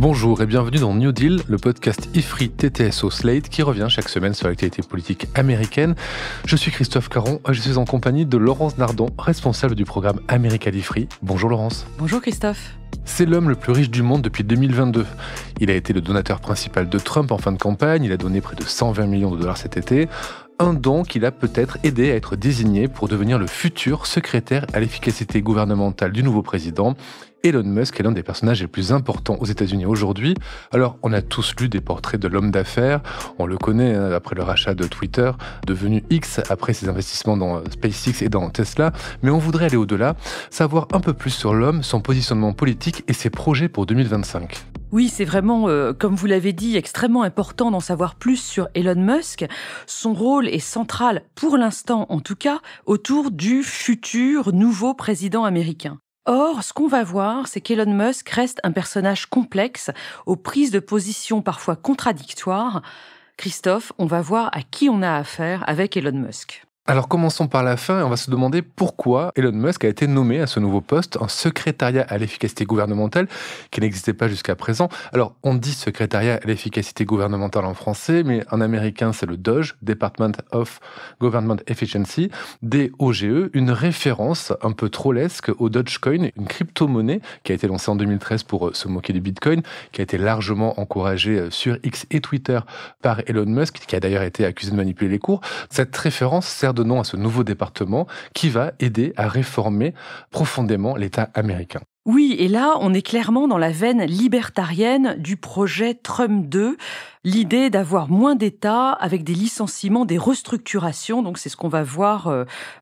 Bonjour et bienvenue dans New Deal, le podcast IFRI TTSO Slate qui revient chaque semaine sur l'actualité politique américaine. Je suis Christophe Caron, je suis en compagnie de Laurence Nardon, responsable du programme America IFRI. Bonjour Laurence. Bonjour Christophe. C'est l'homme le plus riche du monde depuis 2022. Il a été le donateur principal de Trump en fin de campagne, il a donné près de 120 millions de dollars cet été. Un don qui l'a peut-être aidé à être désigné pour devenir le futur secrétaire à l'efficacité gouvernementale du nouveau président. Elon Musk est l'un des personnages les plus importants aux États-Unis aujourd'hui. Alors, on a tous lu des portraits de l'homme d'affaires. On le connaît après le rachat de Twitter, devenu X après ses investissements dans SpaceX et dans Tesla. Mais on voudrait aller au-delà, savoir un peu plus sur l'homme, son positionnement politique et ses projets pour 2025. Oui, c'est vraiment, comme vous l'avez dit, extrêmement important d'en savoir plus sur Elon Musk. Son rôle est central, pour l'instant en tout cas, autour du futur nouveau président américain. Or, ce qu'on va voir, c'est qu'Elon Musk reste un personnage complexe, aux prises de position parfois contradictoires. Christophe, on va voir à qui on a affaire avec Elon Musk. Alors commençons par la fin et on va se demander pourquoi Elon Musk a été nommé à ce nouveau poste, un secrétariat à l'efficacité gouvernementale qui n'existait pas jusqu'à présent. Alors on dit secrétariat à l'efficacité gouvernementale en français, mais en américain c'est le DOGE, Department of Government Efficiency, DOGE, une référence un peu trollesque au Dogecoin, une crypto-monnaie qui a été lancée en 2013 pour se moquer du Bitcoin, qui a été largement encouragée sur X et Twitter par Elon Musk, qui a d'ailleurs été accusé de manipuler les cours. Cette référence sert de nom à ce nouveau département qui va aider à réformer profondément l'État américain. Oui, et là, on est clairement dans la veine libertarienne du projet Trump 2, l'idée d'avoir moins d'État avec des licenciements, des restructurations. Donc c'est ce qu'on va voir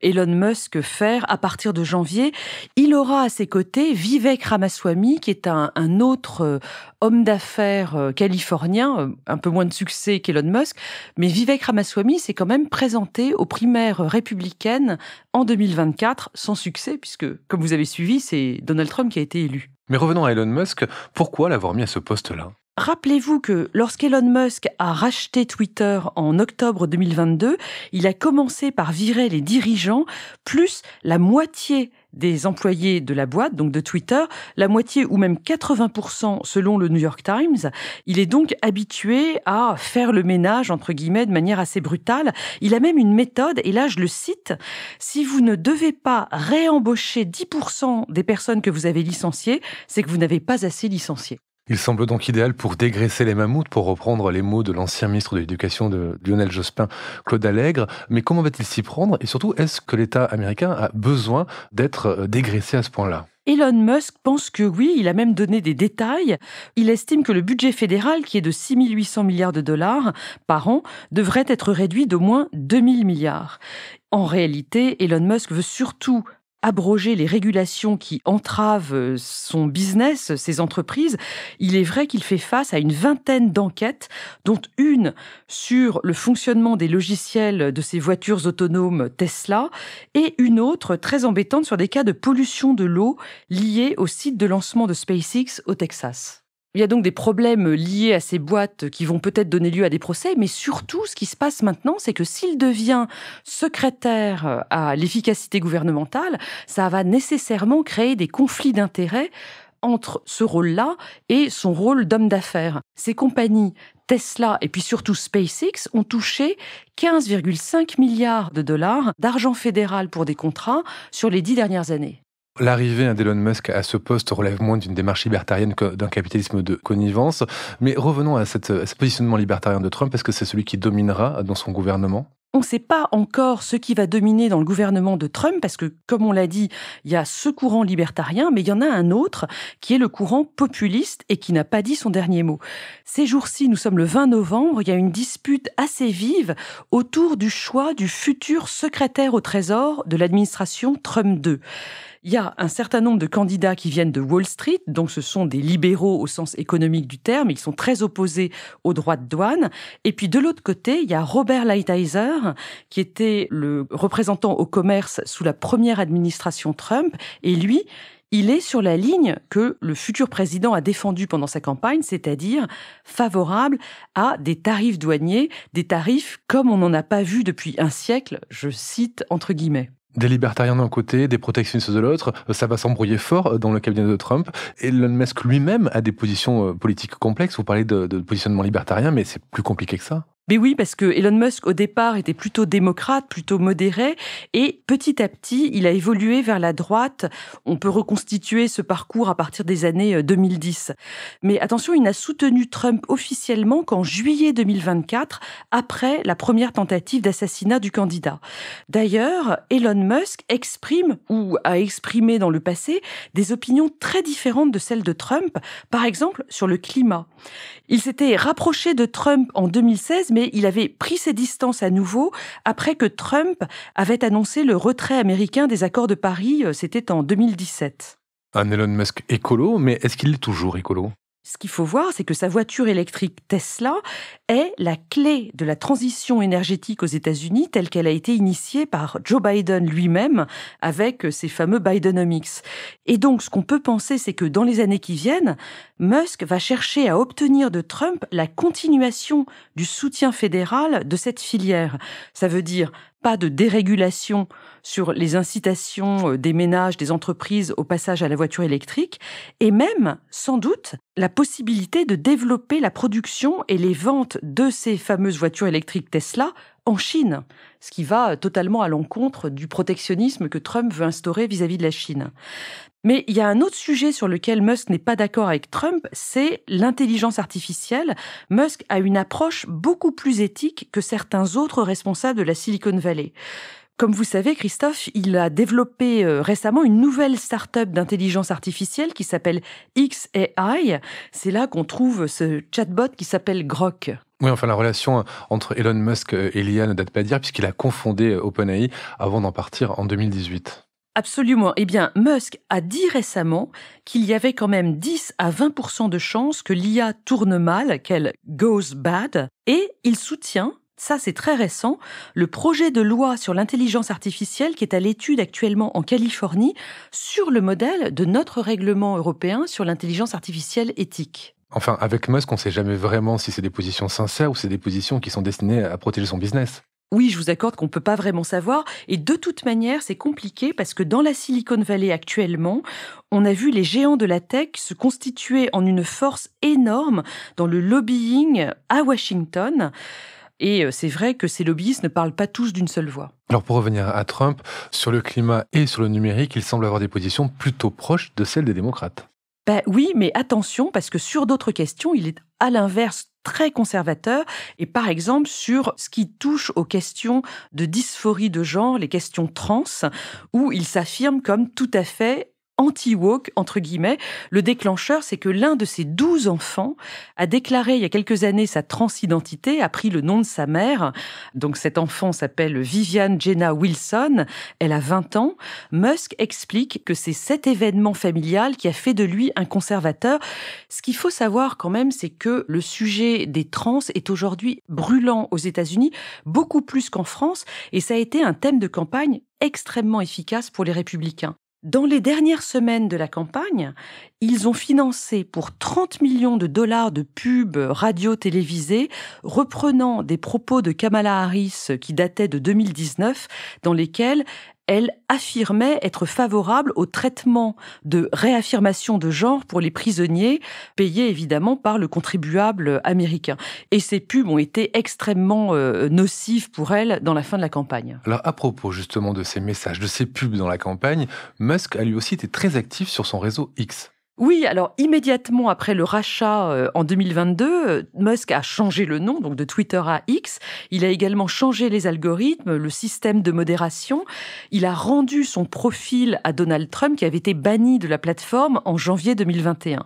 Elon Musk faire à partir de janvier. Il aura à ses côtés Vivek Ramaswamy, qui est un autre homme d'affaires californien, un peu moins de succès qu'Elon Musk. Mais Vivek Ramaswamy s'est quand même présenté aux primaires républicaines en 2024, sans succès, puisque, comme vous avez suivi, c'est Donald Trump qui a été élu. Mais revenons à Elon Musk, pourquoi l'avoir mis à ce poste-là ? Rappelez-vous que lorsqu'Elon Musk a racheté Twitter en octobre 2022, il a commencé par virer les dirigeants, plus la moitié des employés de la boîte, donc de Twitter, la moitié ou même 80% selon le New York Times. Il est donc habitué à faire le ménage, entre guillemets, de manière assez brutale. Il a même une méthode, et là je le cite, « Si vous ne devez pas réembaucher 10% des personnes que vous avez licenciées, c'est que vous n'avez pas assez licencié. » Il semble donc idéal pour dégraisser les mammouths, pour reprendre les mots de l'ancien ministre de l'Éducation de Lionel Jospin, Claude Allègre. Mais comment va-t-il s'y prendre ? Et surtout, est-ce que l'État américain a besoin d'être dégraissé à ce point-là ? Elon Musk pense que oui, il a même donné des détails. Il estime que le budget fédéral, qui est de 6 800 milliards de dollars par an, devrait être réduit d'au moins 2 000 milliards. En réalité, Elon Musk veut surtout abroger les régulations qui entravent son business, ses entreprises. Il est vrai qu'il fait face à une vingtaine d'enquêtes, dont une sur le fonctionnement des logiciels de ses voitures autonomes Tesla et une autre très embêtante sur des cas de pollution de l'eau liés au site de lancement de SpaceX au Texas. Il y a donc des problèmes liés à ces boîtes qui vont peut-être donner lieu à des procès, mais surtout, ce qui se passe maintenant, c'est que s'il devient secrétaire à l'efficacité gouvernementale, ça va nécessairement créer des conflits d'intérêts entre ce rôle-là et son rôle d'homme d'affaires. Ces compagnies, Tesla et puis surtout SpaceX, ont touché 15,5 milliards de dollars d'argent fédéral pour des contrats sur les 10 dernières années. L'arrivée d'Elon Musk à ce poste relève moins d'une démarche libertarienne que d'un capitalisme de connivence. Mais revenons à ce positionnement libertarien de Trump. Est-ce que c'est celui qui dominera dans son gouvernement ? On ne sait pas encore ce qui va dominer dans le gouvernement de Trump, parce que, comme on l'a dit, il y a ce courant libertarien, mais il y en a un autre qui est le courant populiste et qui n'a pas dit son dernier mot. Ces jours-ci, nous sommes le 20 novembre, il y a une dispute assez vive autour du choix du futur secrétaire au Trésor de l'administration Trump 2. Il y a un certain nombre de candidats qui viennent de Wall Street, donc ce sont des libéraux au sens économique du terme, ils sont très opposés aux droits de douane. Et puis de l'autre côté, il y a Robert Lighthizer, qui était le représentant au commerce sous la première administration Trump, et lui, il est sur la ligne que le futur président a défendue pendant sa campagne, c'est-à-dire favorable à des tarifs douaniers, des tarifs comme on n'en a pas vu depuis un siècle, je cite entre guillemets. Des libertariens d'un côté, des protectionnistes de l'autre, ça va s'embrouiller fort dans le cabinet de Trump. Elon Musk lui-même a des positions politiques complexes. Vous parlez de positionnement libertarien, mais c'est plus compliqué que ça. Mais oui, parce que Elon Musk, au départ, était plutôt démocrate, plutôt modéré, et petit à petit, il a évolué vers la droite. On peut reconstituer ce parcours à partir des années 2010. Mais attention, il n'a soutenu Trump officiellement qu'en juillet 2024, après la première tentative d'assassinat du candidat. D'ailleurs, Elon Musk exprime, ou a exprimé dans le passé, des opinions très différentes de celles de Trump, par exemple sur le climat. Il s'était rapproché de Trump en 2016, mais il avait pris ses distances à nouveau après que Trump avait annoncé le retrait américain des accords de Paris, c'était en 2017. Un Elon Musk écolo, mais est-ce qu'il est toujours écolo ? Ce qu'il faut voir, c'est que sa voiture électrique Tesla est la clé de la transition énergétique aux États-Unis telle qu'elle a été initiée par Joe Biden lui-même avec ses fameux Bidenomics. Et donc, ce qu'on peut penser, c'est que dans les années qui viennent, Musk va chercher à obtenir de Trump la continuation du soutien fédéral de cette filière. Ça veut dire pas de dérégulation sur les incitations des ménages, des entreprises au passage à la voiture électrique, et même, sans doute, la possibilité de développer la production et les ventes de ces fameuses voitures électriques Tesla en Chine, ce qui va totalement à l'encontre du protectionnisme que Trump veut instaurer vis-à-vis de la Chine. Mais il y a un autre sujet sur lequel Musk n'est pas d'accord avec Trump, c'est l'intelligence artificielle. Musk a une approche beaucoup plus éthique que certains autres responsables de la Silicon Valley. Comme vous savez, Christophe, il a développé récemment une nouvelle start-up d'intelligence artificielle qui s'appelle xAI. C'est là qu'on trouve ce chatbot qui s'appelle Grok. Oui, enfin, la relation entre Elon Musk et l'IA ne date pas d'hier, puisqu'il a confondé OpenAI avant d'en partir en 2018. Absolument. Eh bien, Musk a dit récemment qu'il y avait quand même 10 à 20% de chances que l'IA tourne mal, qu'elle goes bad, et il soutient, ça c'est très récent, le projet de loi sur l'intelligence artificielle qui est à l'étude actuellement en Californie sur le modèle de notre règlement européen sur l'intelligence artificielle éthique. Enfin, avec Musk, on ne sait jamais vraiment si c'est des positions sincères ou c'est des positions qui sont destinées à protéger son business. Oui, je vous accorde qu'on ne peut pas vraiment savoir. Et de toute manière, c'est compliqué parce que dans la Silicon Valley actuellement, on a vu les géants de la tech se constituer en une force énorme dans le lobbying à Washington. Et c'est vrai que ces lobbyistes ne parlent pas tous d'une seule voix. Alors pour revenir à Trump, sur le climat et sur le numérique, il semble avoir des positions plutôt proches de celles des démocrates. Oui, mais attention, parce que sur d'autres questions, il est à l'inverse très conservateur, et par exemple sur ce qui touche aux questions de dysphorie de genre, les questions trans, où il s'affirme comme tout à fait anti-woke, entre guillemets. Le déclencheur, c'est que l'un de ses 12 enfants a déclaré il y a quelques années sa transidentité, a pris le nom de sa mère. Donc cet enfant s'appelle Vivian Jenna Wilson, elle a 20 ans. Musk explique que c'est cet événement familial qui a fait de lui un conservateur. Ce qu'il faut savoir quand même, c'est que le sujet des trans est aujourd'hui brûlant aux États-Unis, beaucoup plus qu'en France, et ça a été un thème de campagne extrêmement efficace pour les républicains. Dans les dernières semaines de la campagne, ils ont financé pour 30 millions de dollars de pubs radio-télévisées, reprenant des propos de Kamala Harris qui dataient de 2019, dans lesquels elle affirmait être favorable au traitement de réaffirmation de genre pour les prisonniers, payés évidemment par le contribuable américain. Et ces pubs ont été extrêmement nocives pour elle dans la fin de la campagne. Alors à propos justement de ces messages, de ces pubs dans la campagne, Musk a lui aussi été très actif sur son réseau X. Oui, alors immédiatement après le rachat en 2022, Musk a changé le nom, donc de Twitter à X. Il a également changé les algorithmes, le système de modération. Il a rendu son profil à Donald Trump qui avait été banni de la plateforme en janvier 2021.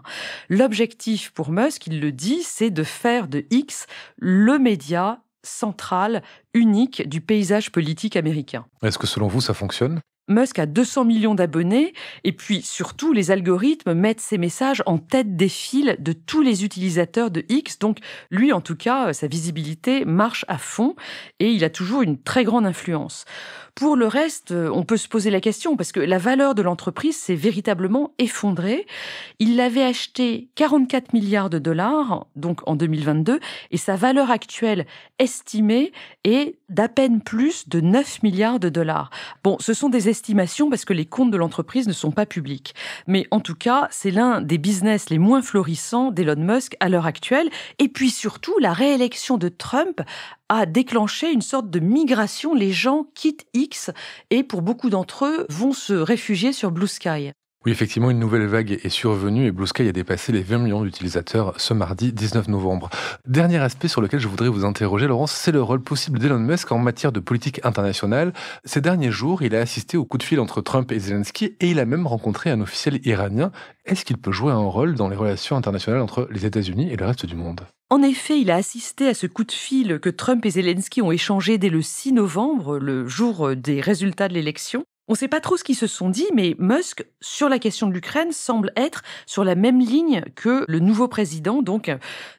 L'objectif pour Musk, il le dit, c'est de faire de X le média central, unique du paysage politique américain. Est-ce que selon vous, ça fonctionne ? Musk a 200 millions d'abonnés et puis surtout les algorithmes mettent ses messages en tête des fils de tous les utilisateurs de X. Donc lui en tout cas, sa visibilité marche à fond et il a toujours une très grande influence. Pour le reste, on peut se poser la question parce que la valeur de l'entreprise s'est véritablement effondrée. Il l'avait acheté 44 milliards de dollars, donc en 2022, et sa valeur actuelle estimée est d'à peine plus de 9 milliards de dollars. Bon, ce sont des estimations parce que les comptes de l'entreprise ne sont pas publics. Mais en tout cas, c'est l'un des business les moins florissants d'Elon Musk à l'heure actuelle. Et puis surtout, la réélection de Trump a déclenché une sorte de migration. Les gens quittent X et pour beaucoup d'entre eux vont se réfugier sur Blue Sky. Oui, effectivement, une nouvelle vague est survenue et Blue Sky a dépassé les 20 millions d'utilisateurs ce mardi 19 novembre. Dernier aspect sur lequel je voudrais vous interroger, Laurence, c'est le rôle possible d'Elon Musk en matière de politique internationale. Ces derniers jours, il a assisté au coup de fil entre Trump et Zelensky et il a même rencontré un officiel iranien. Est-ce qu'il peut jouer un rôle dans les relations internationales entre les États-Unis et le reste du monde ? En effet, il a assisté à ce coup de fil que Trump et Zelensky ont échangé dès le 6 novembre, le jour des résultats de l'élection. On ne sait pas trop ce qu'ils se sont dit, mais Musk, sur la question de l'Ukraine, semble être sur la même ligne que le nouveau président, donc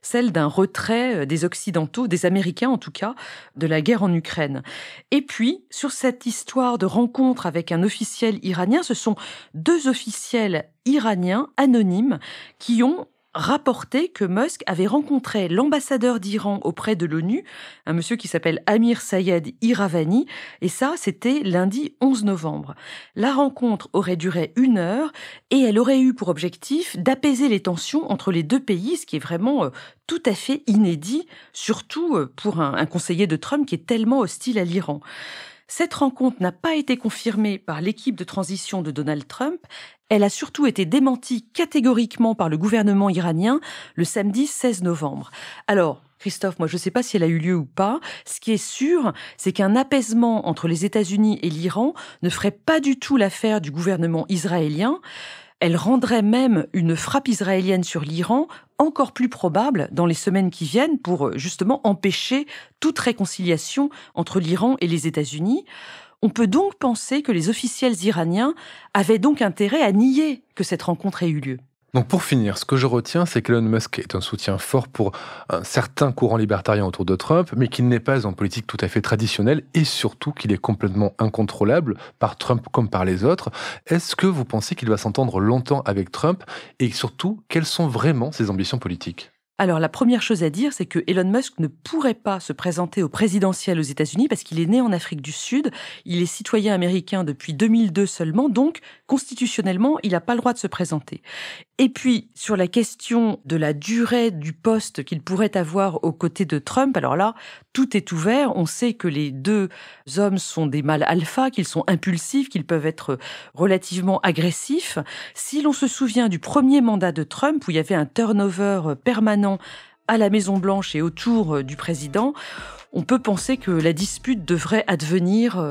celle d'un retrait des Occidentaux, des Américains en tout cas, de la guerre en Ukraine. Et puis, sur cette histoire de rencontre avec un officiel iranien, ce sont 2 officiels iraniens anonymes qui ont rapporté que Musk avait rencontré l'ambassadeur d'Iran auprès de l'ONU, un monsieur qui s'appelle Amir Sayed Iravani, et ça, c'était lundi 11 novembre. La rencontre aurait duré 1 heure et elle aurait eu pour objectif d'apaiser les tensions entre les 2 pays, ce qui est vraiment tout à fait inédit, surtout pour un conseiller de Trump qui est tellement hostile à l'Iran. Cette rencontre n'a pas été confirmée par l'équipe de transition de Donald Trump. Elle a surtout été démentie catégoriquement par le gouvernement iranien le samedi 16 novembre. Alors, Christophe, moi je ne sais pas si elle a eu lieu ou pas. Ce qui est sûr, c'est qu'un apaisement entre les États-Unis et l'Iran ne ferait pas du tout l'affaire du gouvernement israélien. Elle rendrait même une frappe israélienne sur l'Iran encore plus probable dans les semaines qui viennent pour justement empêcher toute réconciliation entre l'Iran et les États-Unis. On peut donc penser que les officiels iraniens avaient donc intérêt à nier que cette rencontre ait eu lieu. Donc pour finir, ce que je retiens, c'est qu'Elon Musk est un soutien fort pour un certain courant libertarien autour de Trump, mais qu'il n'est pas en politique tout à fait traditionnelle et surtout qu'il est complètement incontrôlable par Trump comme par les autres. Est-ce que vous pensez qu'il va s'entendre longtemps avec Trump et surtout, quelles sont vraiment ses ambitions politiques ? Alors, la première chose à dire, c'est que Elon Musk ne pourrait pas se présenter au présidentiel aux États-Unis parce qu'il est né en Afrique du Sud. Il est citoyen américain depuis 2002 seulement, donc constitutionnellement, il n'a pas le droit de se présenter. Et puis, sur la question de la durée du poste qu'il pourrait avoir aux côtés de Trump, alors là, tout est ouvert. On sait que les 2 hommes sont des mâles alpha, qu'ils sont impulsifs, qu'ils peuvent être relativement agressifs. Si l'on se souvient du premier mandat de Trump, où il y avait un turnover permanent à la Maison-Blanche et autour du président, on peut penser que la dispute devrait advenir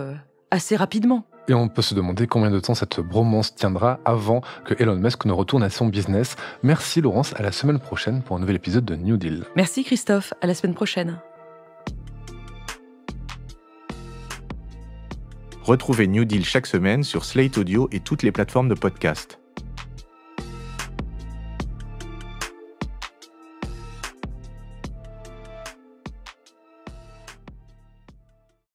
assez rapidement. Et on peut se demander combien de temps cette bromance tiendra avant que Elon Musk ne retourne à son business. Merci Laurence, à la semaine prochaine pour un nouvel épisode de New Deal. Merci Christophe, à la semaine prochaine. Retrouvez New Deal chaque semaine sur Slate Audio et toutes les plateformes de podcast.